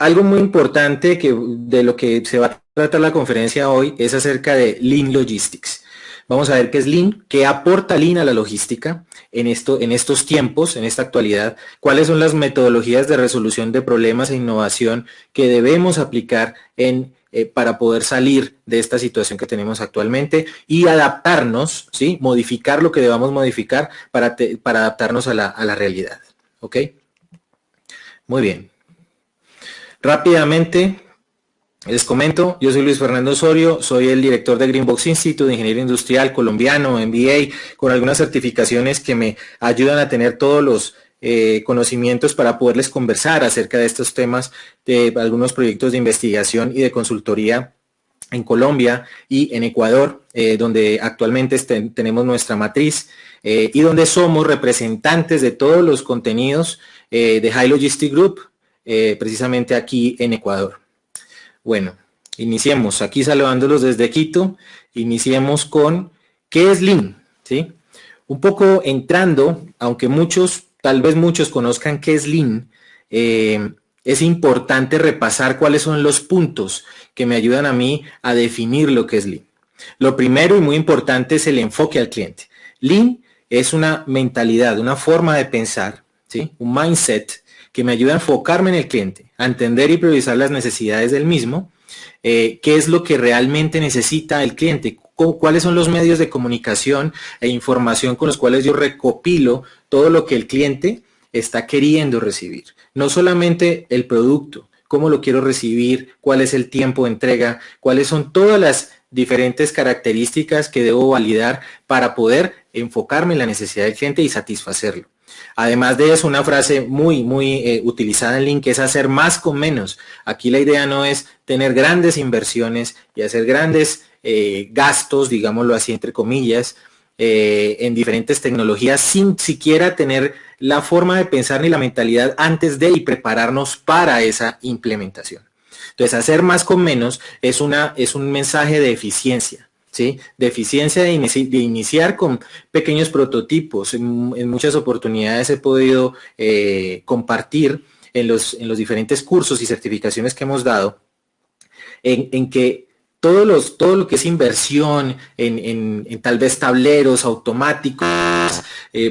algo muy importante de lo que se va a tratar la conferencia hoy es acerca de Lean Logistics. Vamos a ver qué es Lean, qué aporta Lean a la logística en estos tiempos, en esta actualidad, cuáles son las metodologías de resolución de problemas e innovación que debemos aplicar para poder salir de esta situación que tenemos actualmente y adaptarnos, ¿sí? Modificar lo que debamos modificar para adaptarnos a la realidad. ¿Ok? Muy bien. Rápidamente, les comento, yo soy Luis Fernando Osorio, soy el director de Greenbox Institute de Ingeniería Industrial colombiano, MBA, con algunas certificaciones que me ayudan a tener todos los conocimientos para poderles conversar acerca de estos temas de algunos proyectos de investigación y de consultoría en Colombia y en Ecuador, donde actualmente tenemos nuestra matriz y donde somos representantes de todos los contenidos de High Logistic Group, precisamente aquí en Ecuador. Bueno, iniciemos. Aquí saludándolos desde Quito, iniciemos con ¿qué es Lean? ¿Sí? Un poco entrando, aunque tal vez muchos conozcan qué es Lean, es importante repasar cuáles son los puntos que me ayudan a mí a definir lo que es Lean. Lo primero y muy importante es el enfoque al cliente. Lean es una mentalidad, una forma de pensar, ¿sí? Un mindset que me ayuda a enfocarme en el cliente, a entender y priorizar las necesidades del mismo, qué es lo que realmente necesita el cliente, cuáles son los medios de comunicación e información con los cuales yo recopilo todo lo que el cliente está queriendo recibir. No solamente el producto, cómo lo quiero recibir, cuál es el tiempo de entrega, cuáles son todas las diferentes características que debo validar para poder enfocarme en la necesidad del cliente y satisfacerlo. Además de eso, una frase muy utilizada en Lean que es hacer más con menos. Aquí la idea no es tener grandes inversiones y hacer grandes gastos, digámoslo así, entre comillas, en diferentes tecnologías sin siquiera tener la forma de pensar ni la mentalidad antes de y prepararnos para esa implementación. Entonces, hacer más con menos es un mensaje de eficiencia. ¿Sí? De eficiencia de iniciar con pequeños prototipos. En muchas oportunidades he podido compartir en los diferentes cursos y certificaciones que hemos dado en que todo lo que es inversión en tal vez tableros automáticos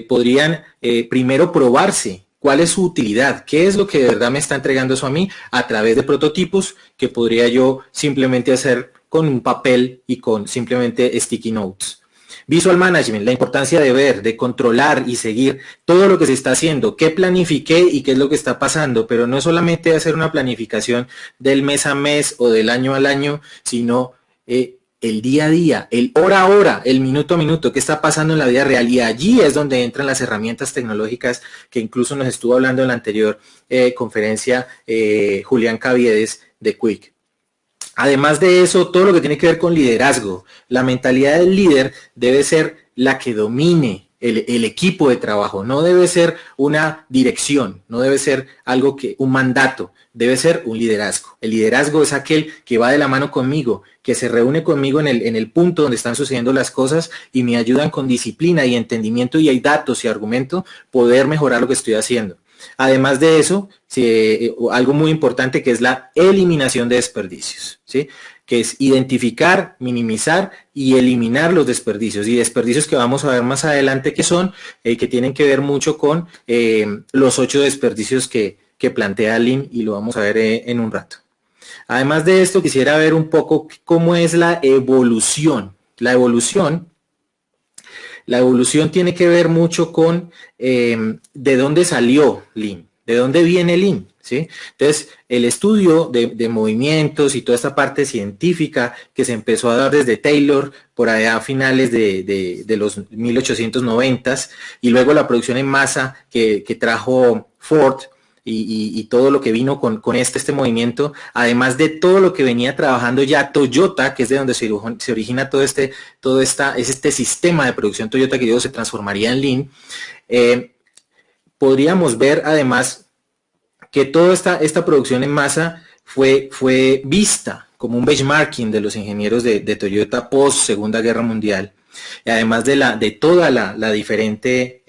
podrían primero probarse. ¿Cuál es su utilidad? ¿Qué es lo que de verdad me está entregando eso a mí? A través de prototipos que podría yo simplemente hacer con un papel y con simplemente sticky notes. Visual Management, la importancia de ver, de controlar y seguir todo lo que se está haciendo, qué planifiqué y qué es lo que está pasando, pero no es solamente hacer una planificación del mes a mes o del año al año, sino el día a día, el hora a hora, el minuto a minuto, qué está pasando en la vida real. Y allí es donde entran las herramientas tecnológicas que incluso nos estuvo hablando en la anterior conferencia Julián Caviedes de Quick. Además de eso, todo lo que tiene que ver con liderazgo. La mentalidad del líder debe ser la que domine el equipo de trabajo. No debe ser una dirección, no debe ser un mandato, debe ser un liderazgo. El liderazgo es aquel que va de la mano conmigo, que se reúne conmigo en el punto donde están sucediendo las cosas y me ayudan con disciplina y entendimiento y hay datos y argumento poder mejorar lo que estoy haciendo. Además de eso, algo muy importante que es la eliminación de desperdicios, ¿sí? Que es identificar, minimizar y eliminar los desperdicios. Y desperdicios que vamos a ver más adelante que son, que tienen que ver mucho con los 8 desperdicios que plantea Lean y lo vamos a ver en un rato. Además de esto, quisiera ver un poco cómo es la evolución. La evolución tiene que ver mucho con de dónde salió Lean, de dónde viene Lean, ¿sí? Entonces, el estudio de movimientos y toda esta parte científica que se empezó a dar desde Taylor por allá a finales de los 1890s y luego la producción en masa que trajo Ford, y todo lo que vino con este movimiento, además de todo lo que venía trabajando ya Toyota, que es de donde se origina todo este sistema de producción Toyota que luego se transformaría en Lean, podríamos ver además que toda esta producción en masa fue vista como un benchmarking de los ingenieros de Toyota post Segunda Guerra Mundial, y además de toda la diferente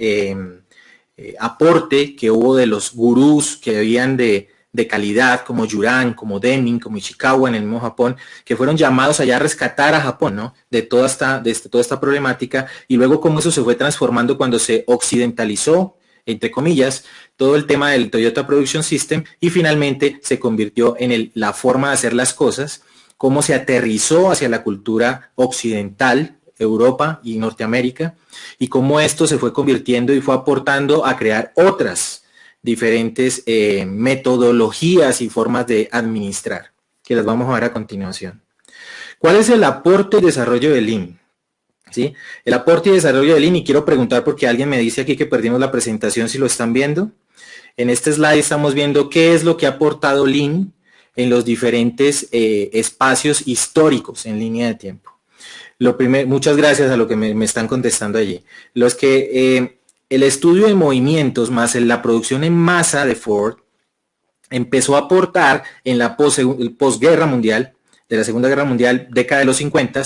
aporte que hubo de los gurús que habían de de calidad como Juran, como Deming, como Ishikawa en el mismo Japón, que fueron llamados allá a rescatar a Japón, ¿no? De toda esta problemática, y luego cómo eso se fue transformando cuando se occidentalizó, entre comillas, todo el tema del Toyota Production System, y finalmente se convirtió en la forma de hacer las cosas, cómo se aterrizó hacia la cultura occidental, Europa y Norteamérica, y cómo esto se fue convirtiendo y fue aportando a crear otras diferentes metodologías y formas de administrar, que las vamos a ver a continuación. ¿Cuál es el aporte y desarrollo del Lean? ¿Sí? El aporte y desarrollo del Lean, y quiero preguntar porque alguien me dice aquí que perdimos la presentación, si lo están viendo. En este slide estamos viendo qué es lo que ha aportado Lean en los diferentes espacios históricos en línea de tiempo. Lo primero, muchas gracias a lo que me están contestando allí. Los que el estudio de movimientos más en la producción en masa de Ford empezó a aportar en la posguerra mundial, de la Segunda Guerra Mundial, década de los 50,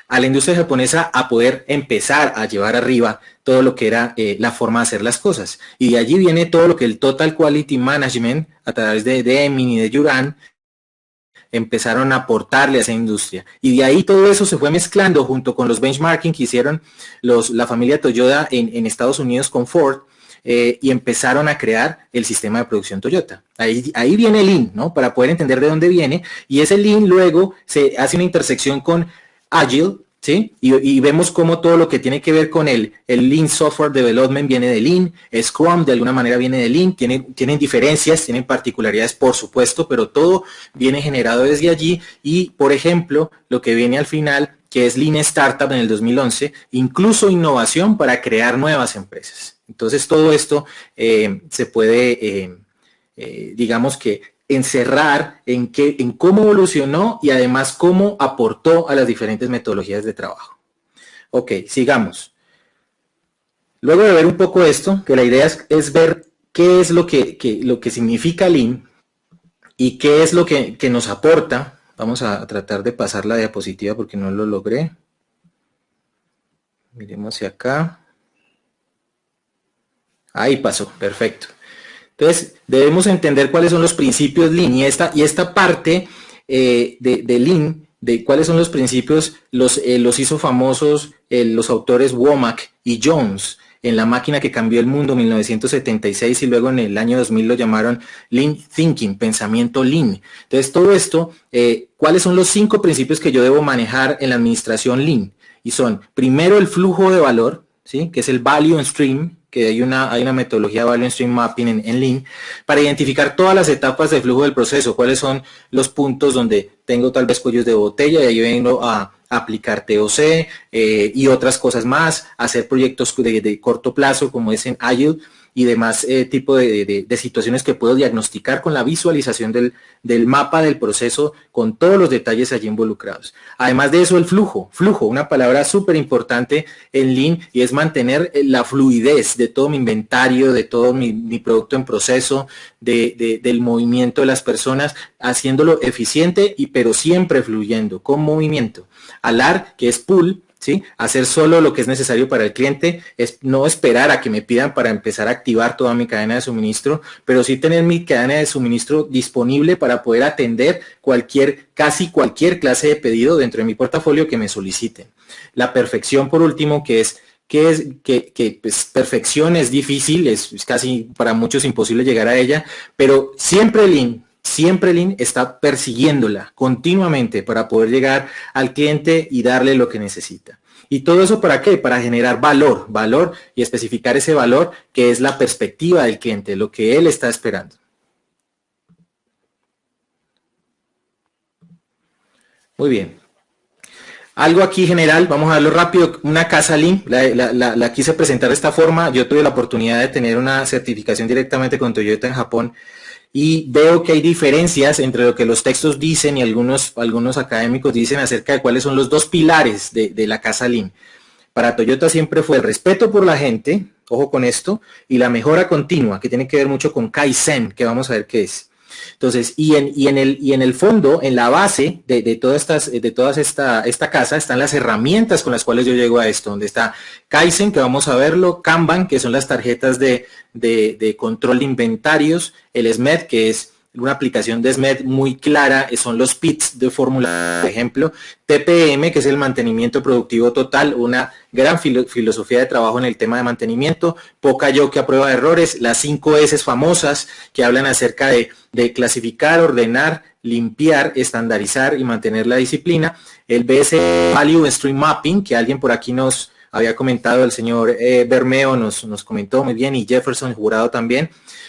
a la industria japonesa a poder empezar a llevar arriba todo lo que era la forma de hacer las cosas. Y de allí viene todo lo que el Total Quality Management, a través de Deming y de Juran, empezaron a aportarle a esa industria. Y de ahí todo eso se fue mezclando junto con los benchmarking que hicieron la familia Toyota en Estados Unidos con Ford, y empezaron a crear el sistema de producción Toyota. Ahí viene el Lean, ¿no? Para poder entender de dónde viene. Y ese Lean luego se hace una intersección con Agile, ¿sí? Y vemos cómo todo lo que tiene que ver con el Lean Software Development viene de Lean, Scrum de alguna manera viene de Lean, tienen diferencias, tienen particularidades por supuesto, pero todo viene generado desde allí. Y por ejemplo, lo que viene al final, que es Lean Startup en el 2011, incluso innovación para crear nuevas empresas. Entonces todo esto se puede, digamos que, encerrar en cómo evolucionó y además cómo aportó a las diferentes metodologías de trabajo. Ok, sigamos. Luego de ver un poco esto, que la idea es ver qué es lo que significa Lean y qué es lo que nos aporta. Vamos a tratar de pasar la diapositiva porque no lo logré. Miremos hacia acá. Ahí pasó, perfecto. Entonces, debemos entender cuáles son los principios Lean y esta parte de Lean, de cuáles son los principios, los hizo famosos los autores Womack y Jones en La máquina que cambió el mundo, 1976, y luego en el año 2000 lo llamaron Lean Thinking, pensamiento Lean. Entonces, todo esto, ¿cuáles son los 5 principios que yo debo manejar en la administración Lean? Y son, primero, el flujo de valor, ¿sí? Que es el Value Stream, que hay una metodología de Value Stream Mapping en Lean, para identificar todas las etapas de flujo del proceso, cuáles son los puntos donde tengo tal vez cuellos de botella y ahí vengo a aplicar TOC y otras cosas más, hacer proyectos de corto plazo como es en Agile y demás tipo de situaciones que puedo diagnosticar con la visualización del mapa del proceso con todos los detalles allí involucrados. Además de eso, el flujo, una palabra súper importante en Lean, y es mantener la fluidez de todo mi inventario, de todo mi producto en proceso, del movimiento de las personas, haciéndolo eficiente pero siempre fluyendo, con movimiento. Alar, que es pull, ¿sí? Hacer solo lo que es necesario para el cliente, es no esperar a que me pidan para empezar a activar toda mi cadena de suministro, pero sí tener mi cadena de suministro disponible para poder atender casi cualquier clase de pedido dentro de mi portafolio que me soliciten. La perfección, por último, que pues, perfección es difícil, es casi para muchos imposible llegar a ella, pero siempre Lean está persiguiéndola continuamente para poder llegar al cliente y darle lo que necesita. ¿Y todo eso para qué? Para generar valor y especificar ese valor que es la perspectiva del cliente, lo que él está esperando. Muy bien. Algo aquí general, vamos a verlo rápido. Una casa Lean, la quise presentar de esta forma. Yo tuve la oportunidad de tener una certificación directamente con Toyota en Japón, y veo que hay diferencias entre lo que los textos dicen y algunos académicos dicen acerca de cuáles son los 2 pilares de la casa Lean. Para Toyota siempre fue el respeto por la gente, ojo con esto, y la mejora continua, que tiene que ver mucho con Kaizen, que vamos a ver qué es. Entonces, y en el fondo, en la base de toda esta casa, están las herramientas con las cuales yo llego a esto, donde está Kaizen, que vamos a verlo, Kanban, que son las tarjetas de control de inventarios, el SMED, que es una aplicación de SMED muy clara son los PITs de fórmula, por ejemplo, TPM, que es el mantenimiento productivo total, una gran filosofía de trabajo en el tema de mantenimiento, POCAYO que a prueba de errores, las 5 S famosas que hablan acerca de clasificar, ordenar, limpiar, estandarizar y mantener la disciplina, el BS Value Stream Mapping, que alguien por aquí nos había comentado, el señor Bermeo nos comentó muy bien, y Jefferson Jurado también,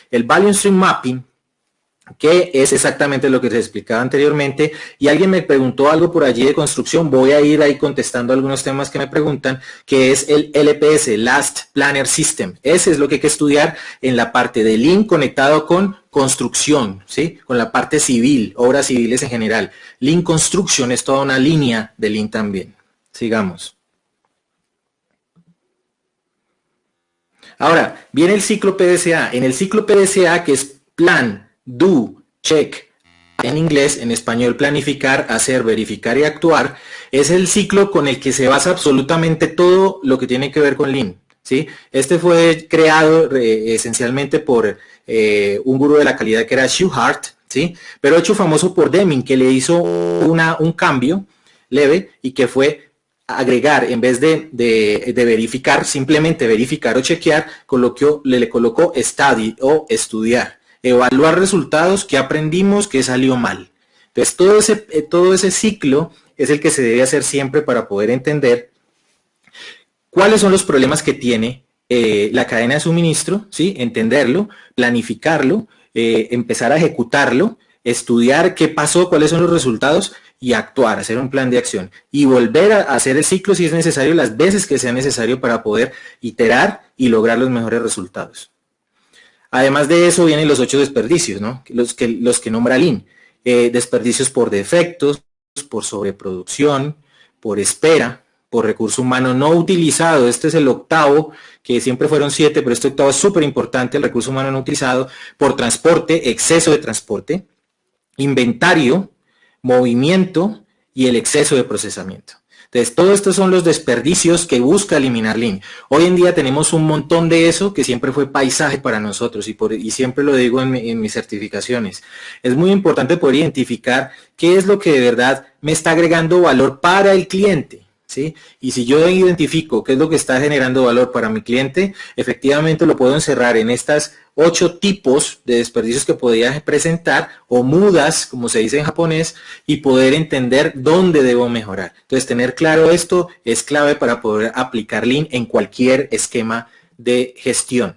el Value Stream Mapping, que es exactamente lo que se explicaba anteriormente, y alguien me preguntó algo por allí de construcción, voy a ir ahí contestando algunos temas que me preguntan, que es el LPS, Last Planner System. Ese es lo que hay que estudiar en la parte de Lean conectado con construcción, ¿sí? Con la parte civil, obras civiles en general. Lean Construction es toda una línea de Lean también. Sigamos. Ahora, viene el ciclo PDCA. En el ciclo PDCA, que es Plan, Do, Check, en inglés, en español planificar, hacer, verificar y actuar, es el ciclo con el que se basa absolutamente todo lo que tiene que ver con Lean, ¿sí? Este fue creado esencialmente por un gurú de la calidad que era Shewhart, ¿sí? Pero hecho famoso por Deming, que le hizo un cambio leve y que fue agregar, en vez de verificar, simplemente verificar o chequear, le colocó study o estudiar. Evaluar resultados, qué aprendimos, qué salió mal. Entonces, todo ese ciclo es el que se debe hacer siempre para poder entender cuáles son los problemas que tiene la cadena de suministro, ¿sí? Entenderlo, planificarlo, empezar a ejecutarlo, estudiar qué pasó, cuáles son los resultados y actuar, hacer un plan de acción y volver a hacer el ciclo si es necesario, las veces que sea necesario para poder iterar y lograr los mejores resultados. Además de eso vienen los 8 desperdicios, ¿no? Los que nombra Lean. Desperdicios por defectos, por sobreproducción, por espera, por recurso humano no utilizado. Este es el octavo, que siempre fueron 7, pero este octavo es súper importante, el recurso humano no utilizado, por transporte, exceso de transporte, inventario, movimiento y el exceso de procesamiento. Entonces, todos estos son los desperdicios que busca eliminar Lean. Hoy en día tenemos un montón de eso que siempre fue paisaje para nosotros y siempre lo digo en mis certificaciones. Es muy importante poder identificar qué es lo que de verdad me está agregando valor para el cliente, ¿sí? Y si yo identifico qué es lo que está generando valor para mi cliente, efectivamente lo puedo encerrar en estas 8 tipos de desperdicios que podría presentar, o mudas, como se dice en japonés, y poder entender dónde debo mejorar. Entonces, tener claro esto es clave para poder aplicar Lean en cualquier esquema de gestión.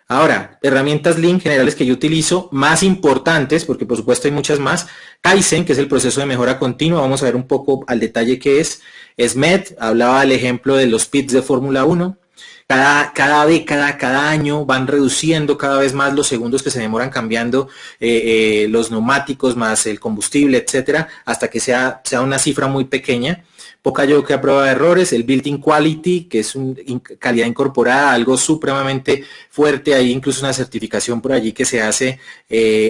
Ahora, herramientas Lean generales que yo utilizo, más importantes, porque por supuesto hay muchas más. Kaizen, que es el proceso de mejora continua, vamos a ver un poco al detalle qué es. SMED, hablaba del ejemplo de los pits de Fórmula 1. Cada década, cada año van reduciendo cada vez más los segundos que se demoran cambiando los neumáticos más el combustible, etcétera, hasta que sea una cifra muy pequeña. POCAYO que a prueba de errores, el Built-in Quality, que es calidad incorporada, algo supremamente fuerte, hay incluso una certificación por allí que se hace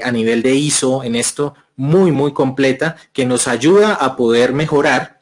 a nivel de ISO en esto, muy, muy completa, que nos ayuda a poder mejorar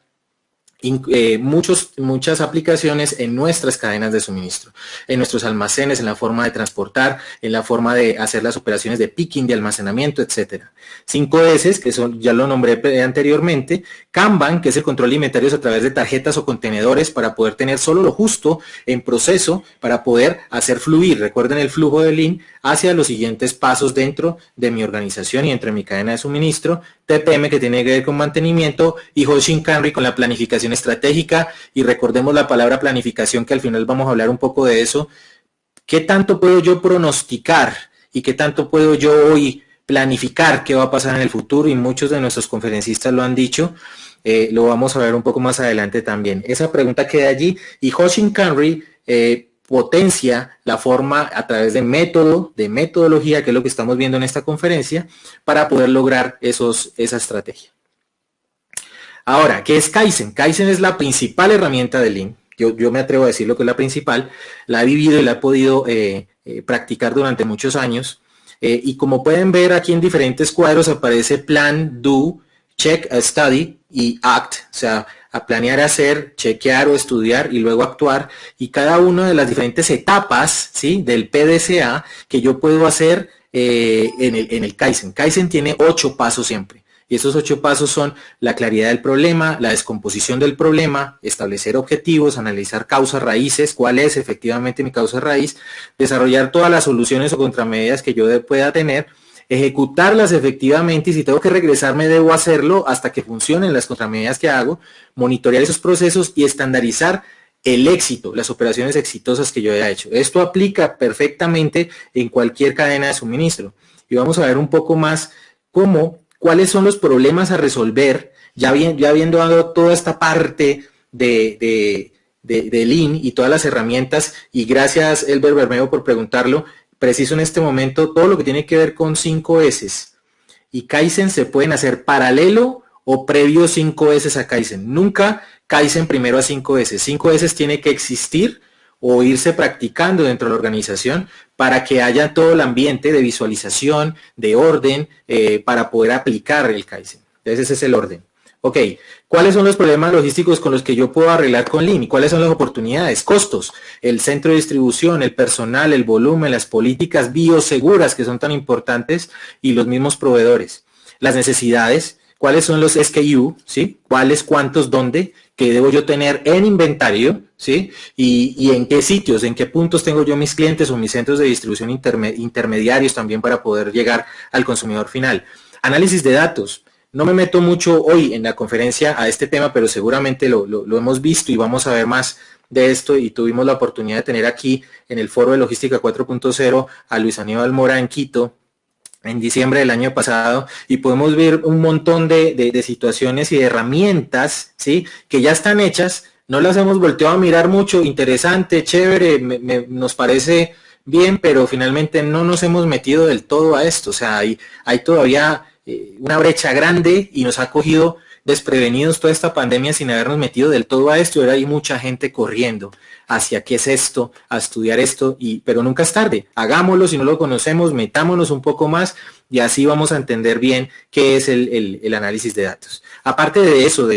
muchas aplicaciones en nuestras cadenas de suministro, en nuestros almacenes, en la forma de transportar, en la forma de hacer las operaciones de picking, de almacenamiento, etcétera. 5S, que son, ya lo nombré anteriormente. Kanban, que es el control de inventarios a través de tarjetas o contenedores para poder tener solo lo justo en proceso para poder hacer fluir, recuerden el flujo de Lean, hacia los siguientes pasos dentro de mi organización y entre mi cadena de suministro. TPM, que tiene que ver con mantenimiento, y Hoshin-Kanri con la planificación estratégica, y recordemos la palabra planificación, que al final vamos a hablar un poco de eso. ¿Qué tanto puedo yo pronosticar y qué tanto puedo yo hoy planificar qué va a pasar en el futuro? Y muchos de nuestros conferencistas lo han dicho, lo vamos a ver un poco más adelante también. Esa pregunta queda allí, y Hoshin-Kanri potencia la forma a través de metodología, que es lo que estamos viendo en esta conferencia, para poder lograr esa estrategia. Ahora, ¿qué es Kaizen? Kaizen es la principal herramienta de Lean. Yo me atrevo a decir lo que es la principal. La he vivido y la he podido practicar durante muchos años. Y como pueden ver aquí en diferentes cuadros aparece Plan, Do, Check, Study y Act. O sea, a planear, hacer, chequear o estudiar y luego actuar. Y cada una de las diferentes etapas, ¿sí?, del PDCA que yo puedo hacer en el Kaizen. Kaizen tiene 8 pasos siempre. Y esos 8 pasos son la claridad del problema, la descomposición del problema, establecer objetivos, analizar causas raíces, cuál es efectivamente mi causa raíz, desarrollar todas las soluciones o contramedidas que yo pueda tener, ejecutarlas efectivamente y si tengo que regresarme debo hacerlo hasta que funcionen las contramedidas que hago, monitorear esos procesos y estandarizar el éxito, las operaciones exitosas que yo haya hecho. Esto aplica perfectamente en cualquier cadena de suministro. Y vamos a ver un poco más cuáles son los problemas a resolver, ya habiendo dado toda esta parte de Lean y todas las herramientas, y gracias Elber Bermeo por preguntarlo, preciso en este momento, todo lo que tiene que ver con 5 S y Kaizen se pueden hacer paralelo o previo 5 S a Kaizen. Nunca Kaizen primero a 5 S. 5 S tiene que existir o irse practicando dentro de la organización para que haya todo el ambiente de visualización, de orden, para poder aplicar el Kaizen. Entonces ese es el orden. Ok, ¿cuáles son los problemas logísticos con los que yo puedo arreglar con Lean? ¿Y cuáles son las oportunidades? Costos, el centro de distribución, el personal, el volumen, las políticas bioseguras que son tan importantes y los mismos proveedores. Las necesidades, ¿cuáles son los SKU? ¿Sí? ¿Cuáles, cuántos, dónde? ¿Qué debo yo tener en inventario? ¿Sí? Y en qué sitios, en qué puntos tengo yo mis clientes o mis centros de distribución intermediarios también para poder llegar al consumidor final. Análisis de datos. No me meto mucho hoy en la conferencia a este tema, pero seguramente lo hemos visto y vamos a ver más de esto y tuvimos la oportunidad de tener aquí en el Foro de Logística 4.0 a Luis Aníbal Mora en Quito en diciembre del año pasado y podemos ver un montón de situaciones y de herramientas, ¿sí? Que ya están hechas, no las hemos volteado a mirar mucho, interesante, chévere, nos parece bien, pero finalmente no nos hemos metido del todo a esto, o sea, hay todavía una brecha grande y nos ha cogido desprevenidos toda esta pandemia sin habernos metido del todo a esto. Ahora hay mucha gente corriendo hacia qué es esto, a estudiar esto, pero nunca es tarde. Hagámoslo, si no lo conocemos, metámonos un poco más y así vamos a entender bien qué es el análisis de datos. Aparte de eso,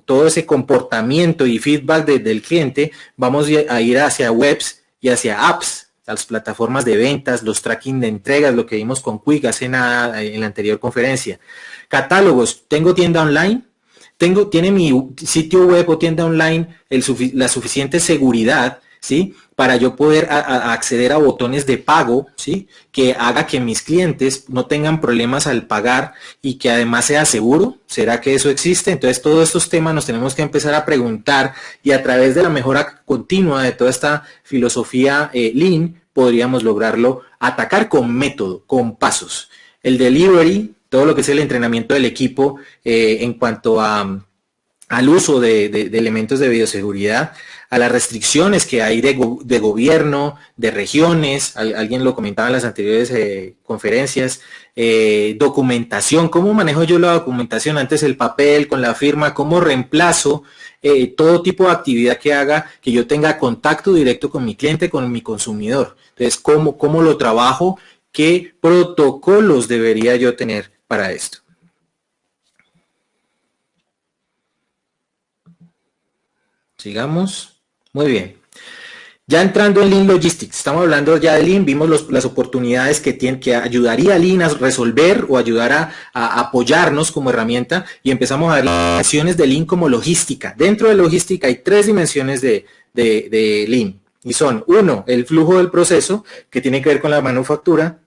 todo ese comportamiento y feedback del cliente, vamos a ir hacia webs y hacia apps, las plataformas de ventas, los tracking de entregas, lo que vimos con Quick hace nada en la anterior conferencia. Catálogos, ¿tengo tienda online? ¿Tiene mi sitio web o tienda online la suficiente seguridad, ¿sí? Para yo poder acceder a botones de pago, ¿sí? Que haga que mis clientes no tengan problemas al pagar y que además sea seguro. ¿Será que eso existe? Entonces todos estos temas nos tenemos que empezar a preguntar y a través de la mejora continua de toda esta filosofía Lean podríamos lograrlo atacar con método, con pasos. El delivery, todo lo que es el entrenamiento del equipo en cuanto al uso de elementos de bioseguridad, a las restricciones que hay de gobierno, de regiones, alguien lo comentaba en las anteriores conferencias, documentación, ¿cómo manejo yo la documentación? Antes el papel con la firma, ¿cómo reemplazo todo tipo de actividad que haga que yo tenga contacto directo con mi cliente, con mi consumidor? Entonces, ¿cómo lo trabajo? ¿Qué protocolos debería yo tener para esto? Sigamos. Muy bien. Ya entrando en Lean Logistics, estamos hablando ya de Lean, vimos las oportunidades que ayudaría a Lean a resolver o ayudar a apoyarnos como herramienta y empezamos a ver las dimensiones de Lean como logística. Dentro de logística hay 3 dimensiones de Lean y son 1, el flujo del proceso que tiene que ver con la manufactura.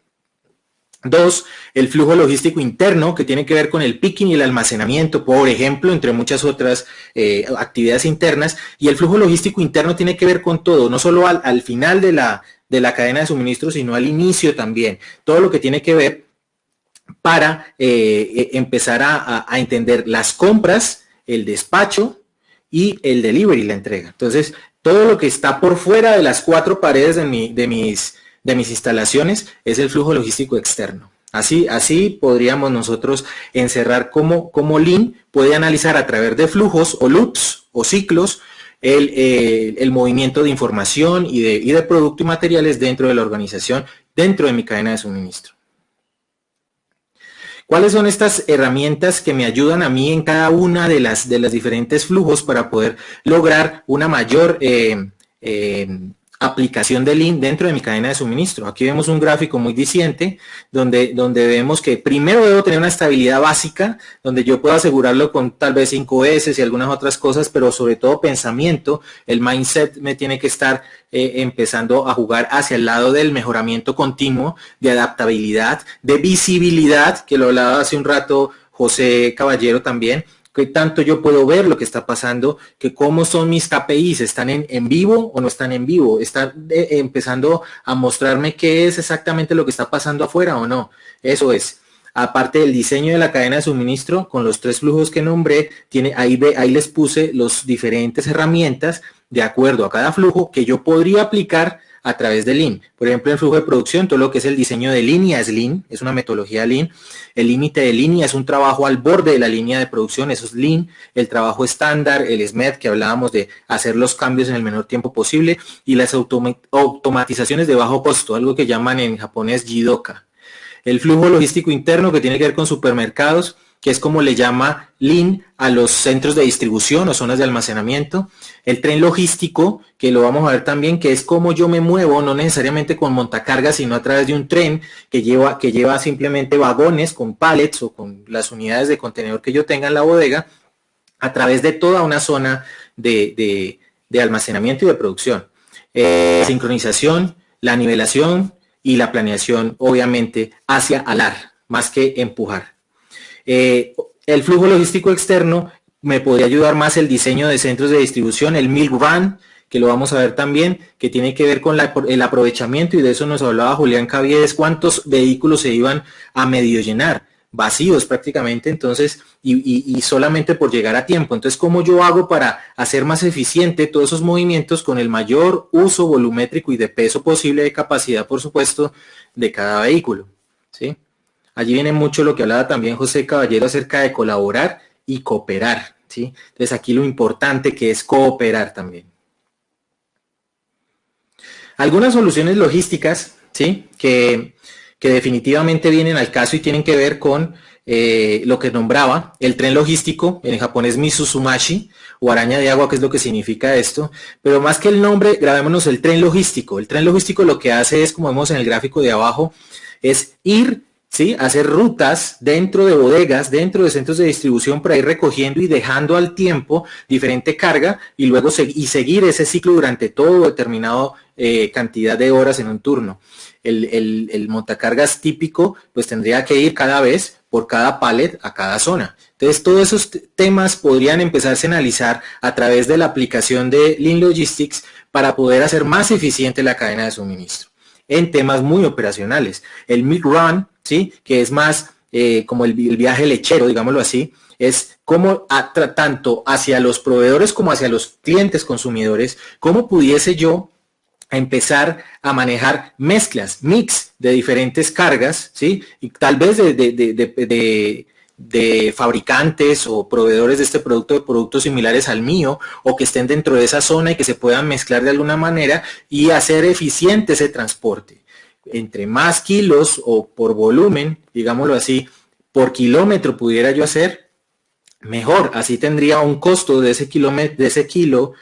2, el flujo logístico interno que tiene que ver con el picking y el almacenamiento, por ejemplo, entre muchas otras actividades internas. Y el flujo logístico interno tiene que ver con todo, no solo al final de la cadena de suministro, sino al inicio también. Todo lo que tiene que ver para empezar a entender las compras, el despacho y el delivery, la entrega. Entonces, todo lo que está por fuera de las 4 paredes de mis instalaciones es el flujo logístico externo. Así podríamos nosotros encerrar cómo Lean puede analizar a través de flujos o loops o ciclos el movimiento de información y de producto y materiales dentro de la organización, dentro de mi cadena de suministro. ¿Cuáles son estas herramientas que me ayudan a mí en cada una de las diferentes flujos para poder lograr una mayor aplicación de Lean dentro de mi cadena de suministro. Aquí vemos un gráfico muy diciente donde vemos que primero debo tener una estabilidad básica, donde yo puedo asegurarlo con tal vez 5S y algunas otras cosas, pero sobre todo pensamiento. El mindset me tiene que estar empezando a jugar hacia el lado del mejoramiento continuo, de adaptabilidad, de visibilidad, que lo hablaba hace un rato José Caballero también, que tanto yo puedo ver lo que está pasando, que cómo son mis KPIs, ¿están en vivo o no están en vivo? ¿Están empezando a mostrarme qué es exactamente lo que está pasando afuera o no? Eso es. Aparte del diseño de la cadena de suministro, con los 3 flujos que nombré, ahí les puse las diferentes herramientas de acuerdo a cada flujo que yo podría aplicar a través de Lean. Por ejemplo, el flujo de producción, todo lo que es el diseño de línea es Lean, es una metodología Lean. El límite de línea es un trabajo al borde de la línea de producción, eso es Lean. El trabajo estándar, el SMED, que hablábamos de hacer los cambios en el menor tiempo posible. Y las automatizaciones de bajo costo, algo que llaman en japonés Jidoka. El flujo logístico interno, que tiene que ver con supermercados, que es como le llama Lean a los centros de distribución o zonas de almacenamiento. El tren logístico, que lo vamos a ver también, que es cómo yo me muevo, no necesariamente con montacargas, sino a través de un tren que lleva simplemente vagones con pallets o con las unidades de contenedor que yo tenga en la bodega, a través de toda una zona de almacenamiento y de producción. Sincronización, la nivelación y la planeación, obviamente, hacia alar, más que empujar. El flujo logístico externo me podría ayudar más el diseño de centros de distribución, el Milk Run, que lo vamos a ver también, que tiene que ver con el aprovechamiento, y de eso nos hablaba Julián Caviedes, cuántos vehículos se iban a medio llenar, vacíos prácticamente, entonces, y solamente por llegar a tiempo. Entonces, ¿cómo yo hago para hacer más eficiente todos esos movimientos con el mayor uso volumétrico y de peso posible, de capacidad, por supuesto, de cada vehículo? ¿Sí? Allí viene mucho lo que hablaba también José Caballero acerca de colaborar y cooperar, ¿sí? Entonces aquí lo importante que es cooperar también. Algunas soluciones logísticas, ¿sí? Que definitivamente vienen al caso y tienen que ver con lo que nombraba el tren logístico, en japonés Mitsuzumashi, o araña de agua, que es lo que significa esto, pero más que el nombre, grabémonos el tren logístico. El tren logístico lo que hace es, como vemos en el gráfico de abajo, es ir, ¿sí?, hacer rutas dentro de bodegas, dentro de centros de distribución, para ir recogiendo y dejando al tiempo diferente carga y luego seguir ese ciclo durante todo determinado cantidad de horas en un turno. El montacargas típico pues tendría que ir cada vez por cada pallet a cada zona. Entonces todos esos temas podrían empezarse a analizar a través de la aplicación de Lean Logistics para poder hacer más eficiente la cadena de suministro en temas muy operacionales. El Milk Run, ¿sí?, que es más como el viaje lechero, digámoslo así, es como tanto hacia los proveedores como hacia los clientes consumidores, cómo pudiese yo empezar a manejar mezclas, mix de diferentes cargas, ¿sí?, y tal vez de fabricantes o proveedores de este producto, de productos similares al mío, o que estén dentro de esa zona y que se puedan mezclar de alguna manera y hacer eficiente ese transporte. Entre más kilos o por volumen, digámoslo así, por kilómetro pudiera yo hacer, mejor. Así tendría un costo de ese kilómetro, de ese kilo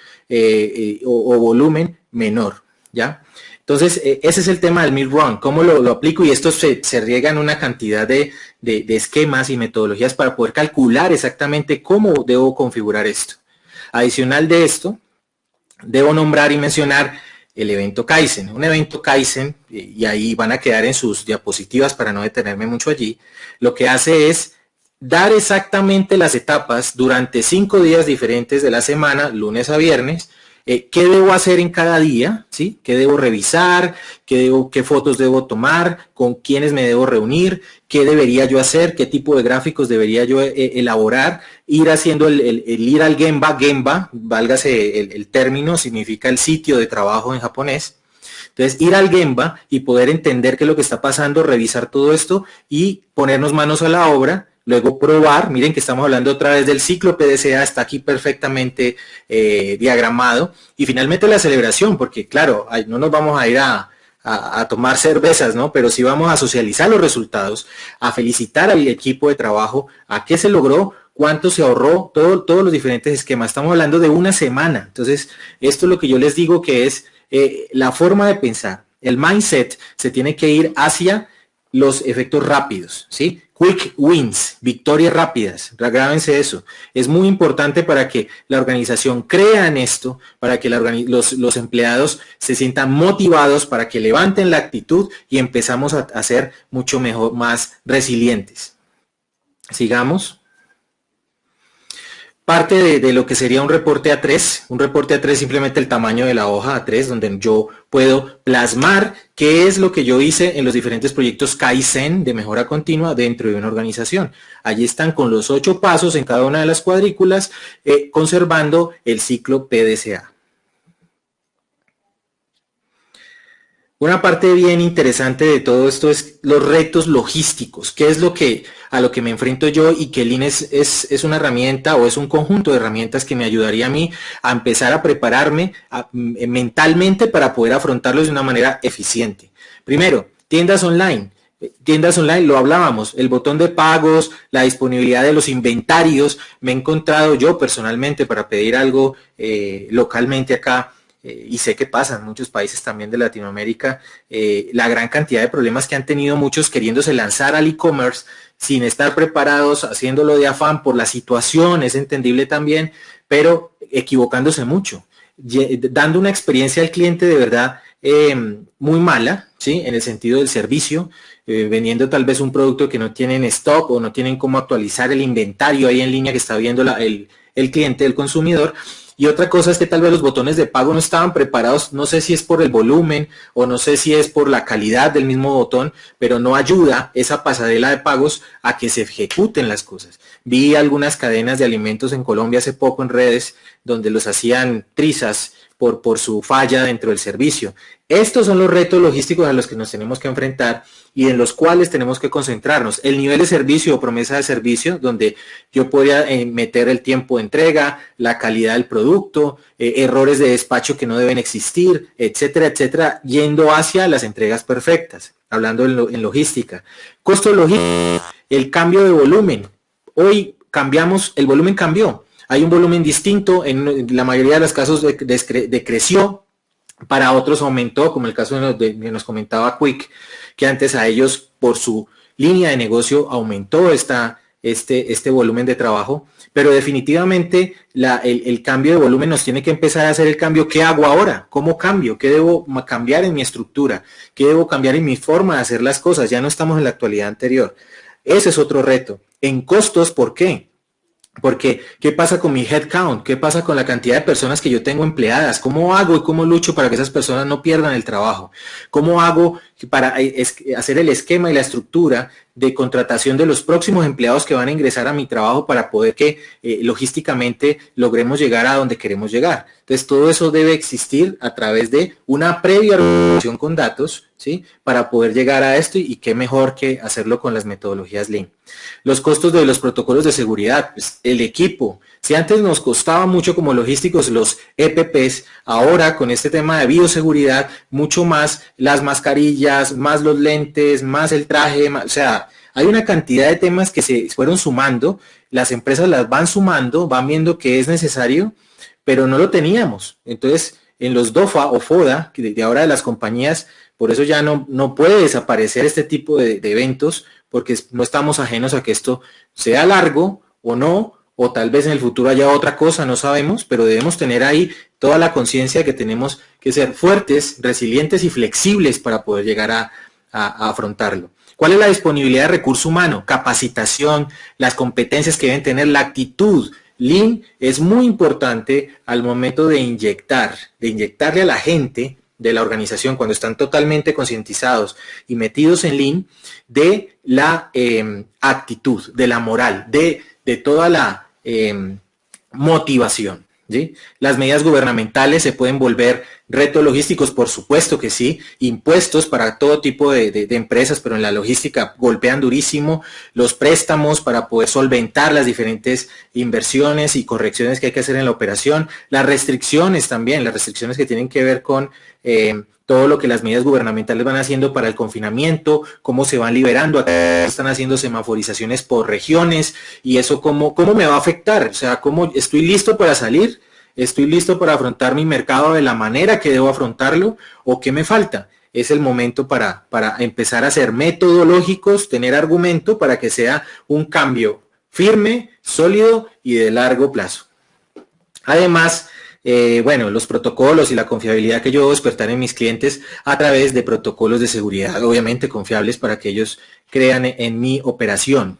o volumen menor, ¿ya? Entonces, ese es el tema del Milk Run, cómo lo aplico, y esto se riega en una cantidad de esquemas y metodologías para poder calcular exactamente cómo debo configurar esto. Adicional de esto, debo nombrar y mencionar el evento Kaizen. Un evento Kaizen, y ahí van a quedar en sus diapositivas para no detenerme mucho allí, lo que hace es dar exactamente las etapas durante 5 días diferentes de la semana, lunes a viernes, qué debo hacer en cada día, ¿sí?, qué debo revisar, qué fotos debo tomar, con quiénes me debo reunir, qué debería yo hacer, qué tipo de gráficos debería yo elaborar, ir haciendo el ir al Gemba, válgase el término, significa el sitio de trabajo en japonés. Entonces, ir al Gemba y poder entender qué es lo que está pasando, revisar todo esto y ponernos manos a la obra. Luego probar, miren que estamos hablando otra vez del ciclo PDCA, está aquí perfectamente diagramado. Y finalmente la celebración, porque claro, no nos vamos a ir a tomar cervezas, ¿no? Pero sí vamos a socializar los resultados, a felicitar al equipo de trabajo, a qué se logró, cuánto se ahorró, todos los diferentes esquemas. Estamos hablando de una semana. Entonces, esto es lo que yo les digo que es la forma de pensar, el mindset se tiene que ir hacia los efectos rápidos, ¿sí? Quick wins, victorias rápidas, grábense eso. Es muy importante para que la organización crea en esto, para que los empleados se sientan motivados, para que levanten la actitud y empezamos a ser mucho mejor, más resilientes. Sigamos. Parte de lo que sería un reporte A3. Un reporte A3 es simplemente el tamaño de la hoja A3, donde yo puedo plasmar qué es lo que yo hice en los diferentes proyectos Kaizen de mejora continua dentro de una organización. Allí están con los 8 pasos en cada una de las cuadrículas, conservando el ciclo PDCA. Una parte bien interesante de todo esto es los retos logísticos. ¿Qué es a lo que me enfrento yo y que Lean es una herramienta o es un conjunto de herramientas que me ayudaría a mí a empezar a prepararme mentalmente para poder afrontarlos de una manera eficiente? Primero, tiendas online. Tiendas online, lo hablábamos, el botón de pagos, la disponibilidad de los inventarios. Me he encontrado yo personalmente para pedir algo localmente acá. Y sé que pasa en muchos países también de Latinoamérica, la gran cantidad de problemas que han tenido muchos queriéndose lanzar al e-commerce sin estar preparados, haciéndolo de afán por la situación, es entendible también, pero equivocándose mucho, dando una experiencia al cliente de verdad muy mala, ¿sí? En el sentido del servicio, vendiendo tal vez un producto que no tienen stock o no tienen cómo actualizar el inventario ahí en línea que está viendo el cliente, el consumidor. Y otra cosa es que tal vez los botones de pago no estaban preparados, no sé si es por el volumen o no sé si es por la calidad del mismo botón, pero no ayuda esa pasarela de pagos a que se ejecuten las cosas. Vi algunas cadenas de alimentos en Colombia hace poco en redes donde los hacían trizas por su falla dentro del servicio. Estos son los retos logísticos a los que nos tenemos que enfrentar y en los cuales tenemos que concentrarnos. El nivel de servicio o promesa de servicio, donde yo podría meter el tiempo de entrega, la calidad del producto, errores de despacho que no deben existir, etcétera, etcétera, yendo hacia las entregas perfectas, hablando en logística. Costo logístico, el cambio de volumen. Hoy cambiamos, el volumen cambió. Hay un volumen distinto, en la mayoría de los casos decreció, para otros aumentó, como el caso que nos comentaba Quick, que antes a ellos por su línea de negocio aumentó este volumen de trabajo, pero definitivamente el cambio de volumen nos tiene que empezar a hacer el cambio. ¿Qué hago ahora? ¿Cómo cambio? ¿Qué debo cambiar en mi estructura? ¿Qué debo cambiar en mi forma de hacer las cosas? Ya no estamos en la actualidad anterior. Ese es otro reto. En costos, ¿por qué? Porque, ¿qué pasa con mi headcount? ¿Qué pasa con la cantidad de personas que yo tengo empleadas? ¿Cómo hago y cómo lucho para que esas personas no pierdan el trabajo? ¿Cómo hago para hacer el esquema y la estructura de contratación de los próximos empleados que van a ingresar a mi trabajo para poder que logísticamente logremos llegar a donde queremos llegar? Entonces, todo eso debe existir a través de una previa relación con datos, ¿sí? Para poder llegar a esto y qué mejor que hacerlo con las metodologías Lean. Los costos de los protocolos de seguridad, pues, el equipo. Si antes nos costaba mucho como logísticos los EPPs, ahora con este tema de bioseguridad, mucho más las mascarillas, más los lentes, más el traje, o sea, hay una cantidad de temas que se fueron sumando, las empresas las van sumando, van viendo que es necesario, pero no lo teníamos. Entonces, en los DOFA o FODA, que de ahora de las compañías, por eso ya no puede desaparecer este tipo de eventos, porque no estamos ajenos a que esto sea largo o no, o tal vez en el futuro haya otra cosa, no sabemos, pero debemos tener ahí toda la conciencia que tenemos que ser fuertes, resilientes y flexibles para poder llegar a afrontarlo. ¿Cuál es la disponibilidad de recurso humano? Capacitación, las competencias que deben tener, la actitud. Lean es muy importante al momento de inyectarle a la gente de la organización, cuando están totalmente concientizados y metidos en Lean, de la actitud, de la moral, de toda la motivación, ¿sí? Las medidas gubernamentales se pueden volver retos logísticos, por supuesto que sí, impuestos para todo tipo de empresas, pero en la logística golpean durísimo, los préstamos para poder solventar las diferentes inversiones y correcciones que hay que hacer en la operación, las restricciones también, las restricciones que tienen que ver con todo lo que las medidas gubernamentales van haciendo para el confinamiento, cómo se van liberando, están haciendo semaforizaciones por regiones y eso cómo me va a afectar, o sea, cómo estoy listo para salir. ¿Estoy listo para afrontar mi mercado de la manera que debo afrontarlo o qué me falta? Es el momento para empezar a ser metodológicos, tener argumento para que sea un cambio firme, sólido y de largo plazo. Además, bueno, los protocolos y la confiabilidad que yo debo despertar en mis clientes a través de protocolos de seguridad, obviamente confiables para que ellos crean en mi operación.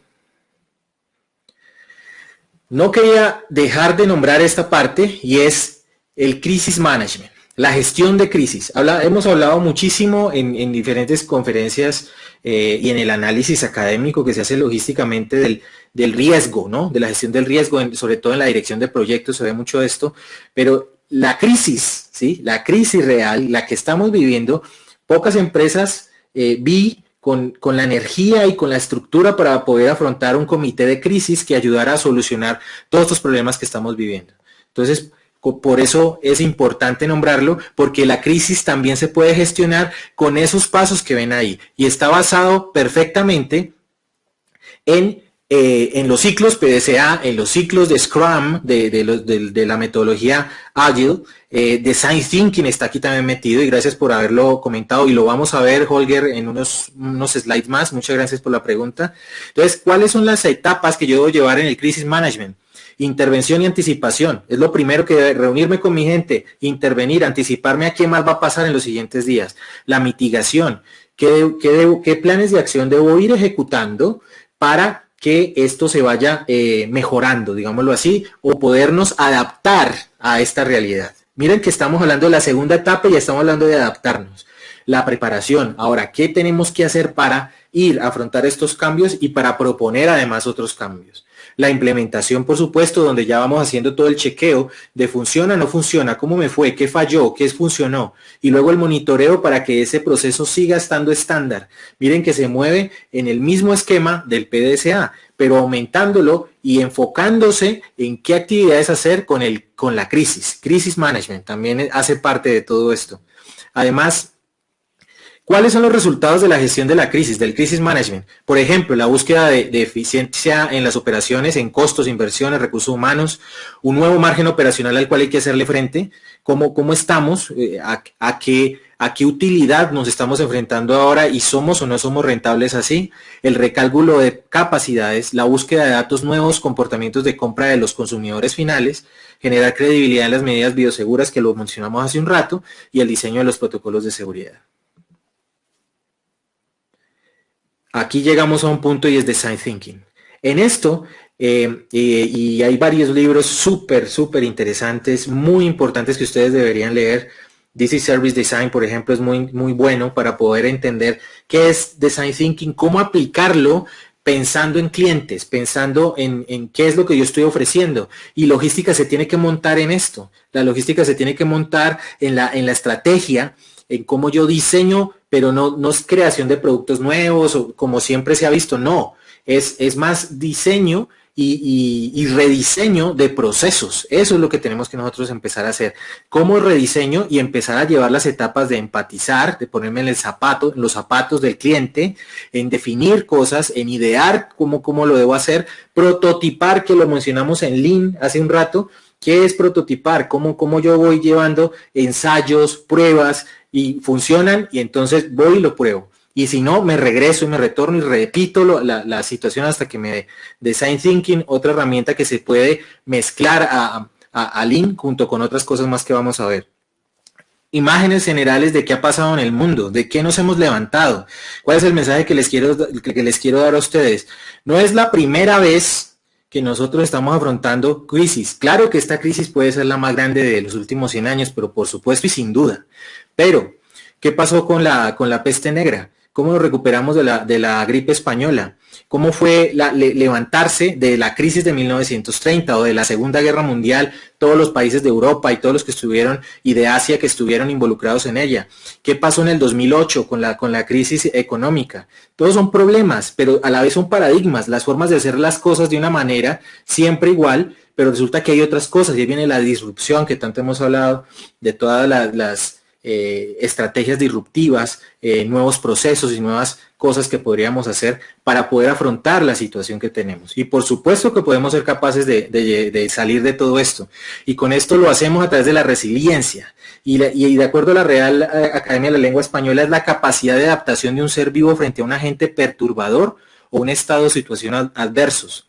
No quería dejar de nombrar esta parte y es el crisis management, la gestión de crisis. Hemos hablado muchísimo en diferentes conferencias y en el análisis académico que se hace logísticamente del riesgo, ¿no? De la gestión del riesgo, sobre todo en la dirección de proyectos se ve mucho esto, pero la crisis, ¿sí? La crisis real, la que estamos viviendo, pocas empresas vi con la energía y con la estructura para poder afrontar un comité de crisis que ayudara a solucionar todos estos problemas que estamos viviendo. Entonces, por eso es importante nombrarlo, porque la crisis también se puede gestionar con esos pasos que ven ahí y está basado perfectamente en los ciclos PDCA, en los ciclos de Scrum, de la metodología Agile, Design Thinking está aquí también metido y gracias por haberlo comentado y lo vamos a ver, Holger, en unos slides más. Muchas gracias por la pregunta. Entonces, ¿cuáles son las etapas que yo debo llevar en el Crisis Management? Intervención y anticipación. Es lo primero que debe, reunirme con mi gente, intervenir, anticiparme a qué más va a pasar en los siguientes días. La mitigación. ¿Qué planes de acción debo ir ejecutando para que esto se vaya mejorando, digámoslo así, o podernos adaptar a esta realidad? Miren que estamos hablando de la segunda etapa y estamos hablando de adaptarnos. La preparación. Ahora, ¿qué tenemos que hacer para ir a afrontar estos cambios y para proponer además otros cambios? La implementación, por supuesto, donde ya vamos haciendo todo el chequeo de funciona, no funciona, cómo me fue, qué falló, qué funcionó. Y luego el monitoreo para que ese proceso siga estando estándar. Miren que se mueve en el mismo esquema del PDCA, pero aumentándolo y enfocándose en qué actividades hacer con la crisis. Crisis Management también hace parte de todo esto. Además, ¿cuáles son los resultados de la gestión de la crisis, del crisis management? Por ejemplo, la búsqueda de eficiencia en las operaciones, en costos, inversiones, recursos humanos, un nuevo margen operacional al cual hay que hacerle frente, cómo estamos, a qué utilidad nos estamos enfrentando ahora y somos o no somos rentables así, el recálculo de capacidades, la búsqueda de datos nuevos, comportamientos de compra de los consumidores finales, generar credibilidad en las medidas bioseguras que lo mencionamos hace un rato y el diseño de los protocolos de seguridad. Aquí llegamos a un punto y es Design Thinking. En esto, y hay varios libros súper interesantes, muy importantes que ustedes deberían leer. This is Service Design, por ejemplo, es muy bueno para poder entender qué es Design Thinking, cómo aplicarlo pensando en clientes, pensando en qué es lo que yo estoy ofreciendo. Y logística se tiene que montar en esto. La logística se tiene que montar en la estrategia, en cómo yo diseño, pero no es creación de productos nuevos o como siempre se ha visto, no, es más diseño y rediseño de procesos. Eso es lo que tenemos que nosotros empezar a hacer. Cómo rediseño y empezar a llevar las etapas de empatizar, de ponerme en los zapatos del cliente, en definir cosas, en idear cómo lo debo hacer, prototipar, que lo mencionamos en Lean hace un rato. ¿Qué es prototipar? ¿Cómo yo voy llevando ensayos, pruebas y funcionan y entonces voy y lo pruebo? Y si no, me regreso y me retorno y repito la situación hasta que me dé. Design Thinking, otra herramienta que se puede mezclar a Lean junto con otras cosas más que vamos a ver. Imágenes generales de qué ha pasado en el mundo, de qué nos hemos levantado. ¿Cuál es el mensaje que les quiero dar a ustedes? No es la primera vez que nosotros estamos afrontando crisis. Claro que esta crisis puede ser la más grande de los últimos 100 años, pero por supuesto y sin duda. Pero, ¿qué pasó con la peste negra? ¿Cómo nos recuperamos de la gripe española? ¿Cómo fue levantarse de la crisis de 1930 o de la Segunda Guerra Mundial, todos los países de Europa y todos los que estuvieron, y de Asia que estuvieron involucrados en ella? ¿Qué pasó en el 2008 con la crisis económica? Todos son problemas, pero a la vez son paradigmas, las formas de hacer las cosas de una manera siempre igual, pero resulta que hay otras cosas, y ahí viene la disrupción que tanto hemos hablado, de todas estrategias disruptivas, nuevos procesos y nuevas cosas que podríamos hacer para poder afrontar la situación que tenemos. Y por supuesto que podemos ser capaces de salir de todo esto. Y con esto lo hacemos a través de la resiliencia. Y de acuerdo a la Real Academia de la Lengua Española, es la capacidad de adaptación de un ser vivo frente a un agente perturbador o un estado de situación adversos.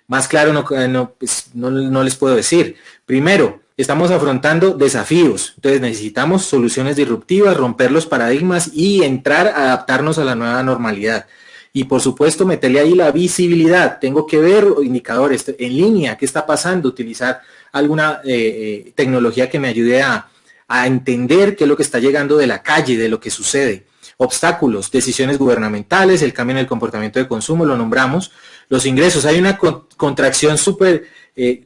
Más claro no les puedo decir. Primero, estamos afrontando desafíos, entonces necesitamos soluciones disruptivas, romper los paradigmas y entrar a adaptarnos a la nueva normalidad. Y por supuesto meterle ahí la visibilidad, tengo que ver indicadores en línea, qué está pasando, utilizar alguna tecnología que me ayude a entender qué es lo que está llegando de la calle, de lo que sucede. Obstáculos, decisiones gubernamentales, el cambio en el comportamiento de consumo, lo nombramos. Los ingresos, hay una contracción súper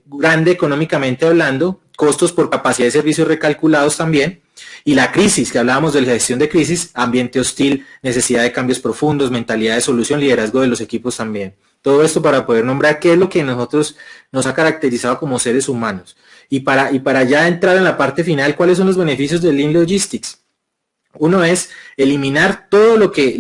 grande económicamente hablando, costos por capacidad de servicios recalculados también, y la crisis, que hablábamos de la gestión de crisis, ambiente hostil, necesidad de cambios profundos, mentalidad de solución, liderazgo de los equipos también. Todo esto para poder nombrar qué es lo que nosotros nos ha caracterizado como seres humanos. Y para ya entrar en la parte final, ¿cuáles son los beneficios del Lean Logistics? Uno es eliminar todo lo que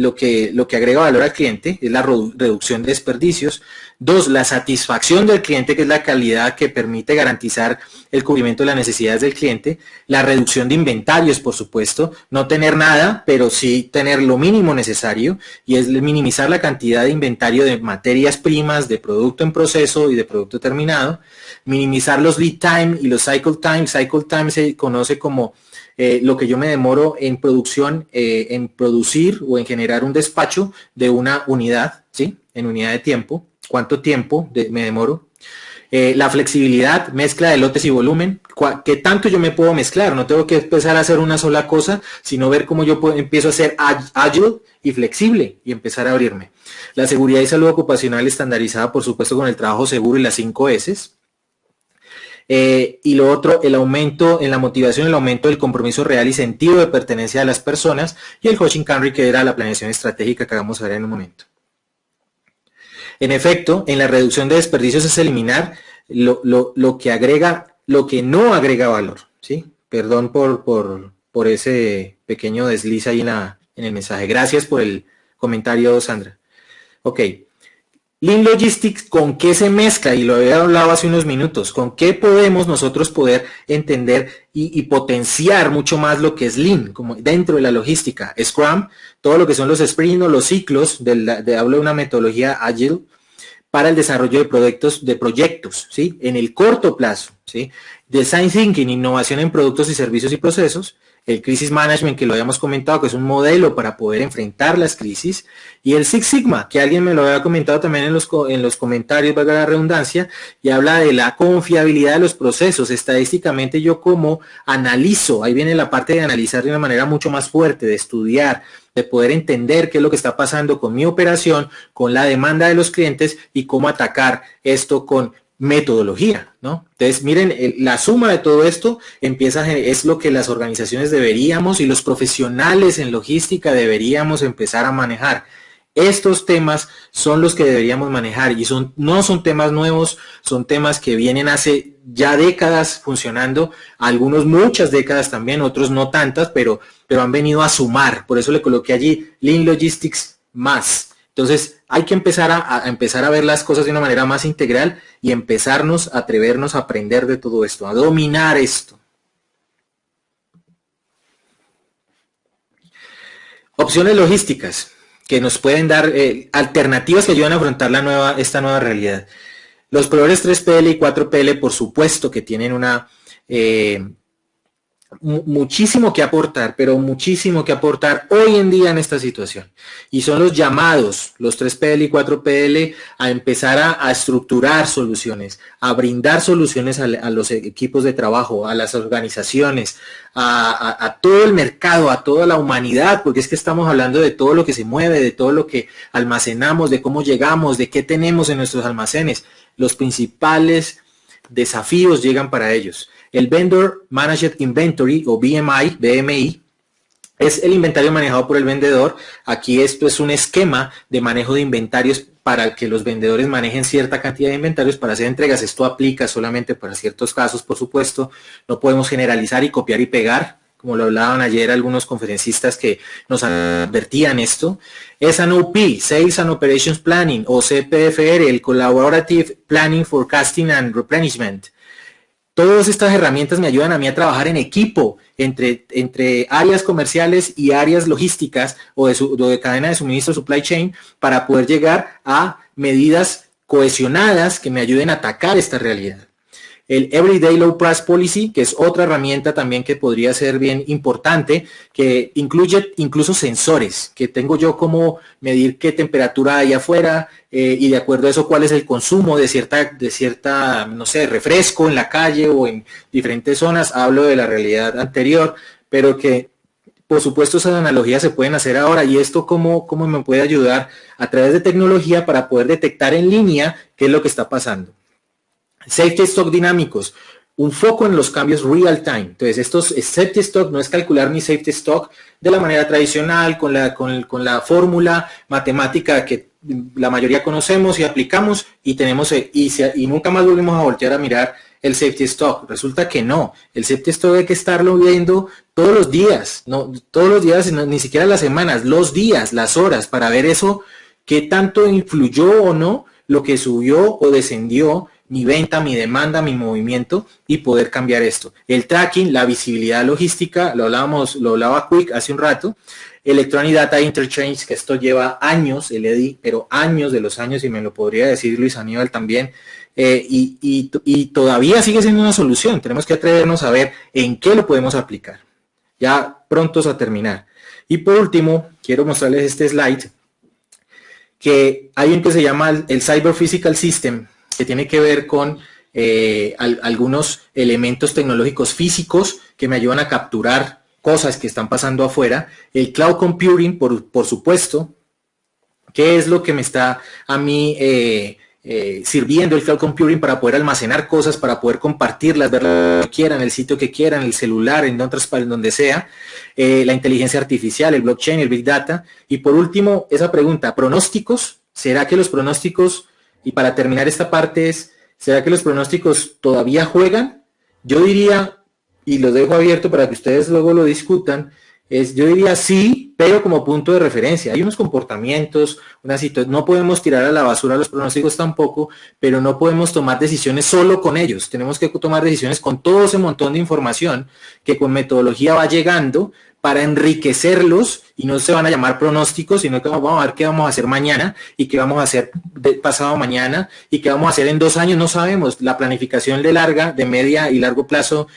agrega valor al cliente, es la reducción de desperdicios. Dos, la satisfacción del cliente, que es la calidad que permite garantizar el cubrimiento de las necesidades del cliente. La reducción de inventarios, por supuesto, no tener nada, pero sí tener lo mínimo necesario, y es minimizar la cantidad de inventario de materias primas, de producto en proceso y de producto terminado. Minimizar los lead time y los cycle time. Cycle time se conoce como lo que yo me demoro en producción, en producir o en generar un despacho de una unidad, ¿sí? En unidad de tiempo. ¿Cuánto tiempo me demoro? La flexibilidad, mezcla de lotes y volumen. ¿Qué tanto yo me puedo mezclar? No tengo que empezar a hacer una sola cosa, sino ver cómo yo empiezo a ser ágil y flexible y empezar a abrirme. La seguridad y salud ocupacional estandarizada, por supuesto, con el trabajo seguro y las 5 S. Y lo otro, el aumento en la motivación, el aumento del compromiso real y sentido de pertenencia de las personas, y el Hoshin-Kanri, que era la planeación estratégica que vamos a ver en un momento. En efecto, en la reducción de desperdicios es eliminar lo que no agrega valor, ¿sí? Perdón por ese pequeño desliz ahí en el mensaje. Gracias por el comentario, Sandra. Ok. Lean Logistics, ¿con qué se mezcla? Y lo había hablado hace unos minutos. ¿Con qué podemos nosotros poder entender y potenciar mucho más lo que es Lean, como dentro de la logística? Scrum, todo lo que son los sprints o los ciclos, hablo de una metodología ágil para el desarrollo de proyectos, ¿sí? En el corto plazo, ¿sí? Design Thinking, innovación en productos y servicios y procesos. El Crisis Management, que lo habíamos comentado, que es un modelo para poder enfrentar las crisis, y el Six Sigma, que alguien me lo había comentado también en los comentarios, valga la redundancia, y habla de la confiabilidad de los procesos. Estadísticamente, yo como analizo, ahí viene la parte de analizar de una manera mucho más fuerte, de estudiar, de poder entender qué es lo que está pasando con mi operación, con la demanda de los clientes y cómo atacar esto con metodología, ¿no? Entonces, miren, la suma de todo esto es lo que las organizaciones deberíamos y los profesionales en logística deberíamos empezar a manejar. Estos temas son los que deberíamos manejar y no son temas nuevos, son temas que vienen hace ya décadas funcionando, algunos muchas décadas también, otros no tantas, pero han venido a sumar. Por eso le coloqué allí Lean Logistics más. Entonces hay que empezar a ver las cosas de una manera más integral y atrevernos a aprender de todo esto, a dominar esto. Opciones logísticas que nos pueden dar alternativas que ayudan a afrontar esta nueva realidad. Los proveedores 3PL y 4PL, por supuesto que tienen muchísimo que aportar, pero muchísimo que aportar hoy en día en esta situación. Y son los llamados, los 3PL y 4PL, a empezar a estructurar soluciones, a brindar soluciones a los equipos de trabajo, a las organizaciones, a todo el mercado, a toda la humanidad, porque es que estamos hablando de todo lo que se mueve, de todo lo que almacenamos, de cómo llegamos, de qué tenemos en nuestros almacenes. Los principales desafíos llegan para ellos. El Vendor Managed Inventory o BMI, es el inventario manejado por el vendedor. Aquí esto es un esquema de manejo de inventarios para que los vendedores manejen cierta cantidad de inventarios para hacer entregas. Esto aplica solamente para ciertos casos, por supuesto. No podemos generalizar y copiar y pegar. como lo hablaban ayer algunos conferencistas que nos advertían esto. S&OP, Sales and Operations Planning, o CPFR, el Collaborative Planning, Forecasting and Replenishment. Todas estas herramientas me ayudan a mí a trabajar en equipo entre áreas comerciales y áreas logísticas o de cadena de suministro, supply chain, para poder llegar a medidas cohesionadas que me ayuden a atacar esta realidad. El Everyday Low Price Policy, que es otra herramienta también que podría ser bien importante, que incluye incluso sensores, que tengo yo como medir qué temperatura hay afuera y de acuerdo a eso cuál es el consumo de cierta, no sé, refresco en la calle o en diferentes zonas. Hablo de la realidad anterior, pero que por supuesto esas analogías se pueden hacer ahora. Y esto cómo me puede ayudar a través de tecnología para poder detectar en línea qué es lo que está pasando. Safety stock dinámicos, un foco en los cambios real time. Entonces, estos safety stock no es calcular mi safety stock de la manera tradicional, con la fórmula matemática que la mayoría conocemos y aplicamos y tenemos y nunca más volvemos a voltear a mirar el safety stock. Resulta que no, el safety stock hay que estarlo viendo todos los días, no todos los días, ni siquiera las semanas, los días, las horas, para ver eso, qué tanto influyó o no lo que subió o descendió mi venta, mi demanda, mi movimiento y poder cambiar esto. El tracking, la visibilidad logística, lo hablaba Quick hace un rato. Electronic Data Interchange, que esto lleva años, el EDI, pero años de los años, y me lo podría decir Luis Aníbal también, y todavía sigue siendo una solución. Tenemos que atrevernos a ver en qué lo podemos aplicar. Ya prontos a terminar. Y por último, quiero mostrarles este slide, que hay un que se llama el Cyber Physical System, que tiene que ver con algunos elementos tecnológicos físicos que me ayudan a capturar cosas que están pasando afuera. El Cloud Computing, por supuesto, que es lo que me está a mí sirviendo el Cloud Computing para poder almacenar cosas, para poder compartirlas, ver lo que quieran, el sitio que quieran, el celular, en donde sea. La inteligencia artificial, el blockchain, el Big Data. Y por último, esa pregunta, ¿pronósticos? ¿Será que los pronósticos... Y para terminar esta parte ¿será que los pronósticos todavía juegan? Yo diría, y lo dejo abierto para que ustedes luego lo discutan, yo diría sí, pero como punto de referencia. Hay unos comportamientos, no podemos tirar a la basura los pronósticos tampoco, pero no podemos tomar decisiones solo con ellos. Tenemos que tomar decisiones con todo ese montón de información que con metodología va llegando para enriquecerlos y no se van a llamar pronósticos, sino que vamos a ver qué vamos a hacer mañana y qué vamos a hacer pasado mañana y qué vamos a hacer en 2 años, no sabemos. La planificación de media y largo plazo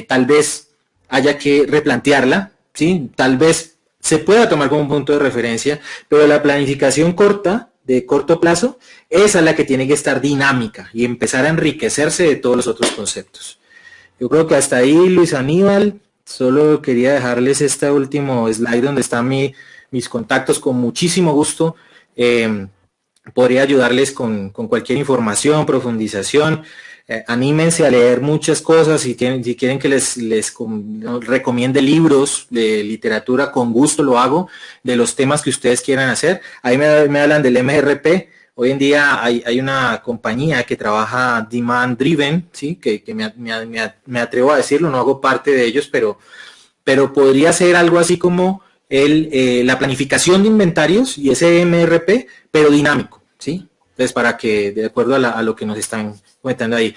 tal vez haya que replantearla, ¿sí? Tal vez se pueda tomar como un punto de referencia, pero la planificación de corto plazo, esa es la que tiene que estar dinámica y empezar a enriquecerse de todos los otros conceptos. Yo creo que hasta ahí, Luis Aníbal. Solo quería dejarles este último slide donde están mis contactos. Con muchísimo gusto podría ayudarles con cualquier información, profundización. Anímense a leer muchas cosas. Si quieren que les recomiende libros de literatura, con gusto lo hago, de los temas que ustedes quieran hacer. Ahí me hablan del MRP. Hoy en día hay una compañía que trabaja demand driven, ¿sí? que me atrevo a decirlo, no hago parte de ellos, pero podría ser algo así como la planificación de inventarios y ese MRP, pero dinámico, ¿sí? Entonces, para que, de acuerdo a lo que nos están comentando ahí.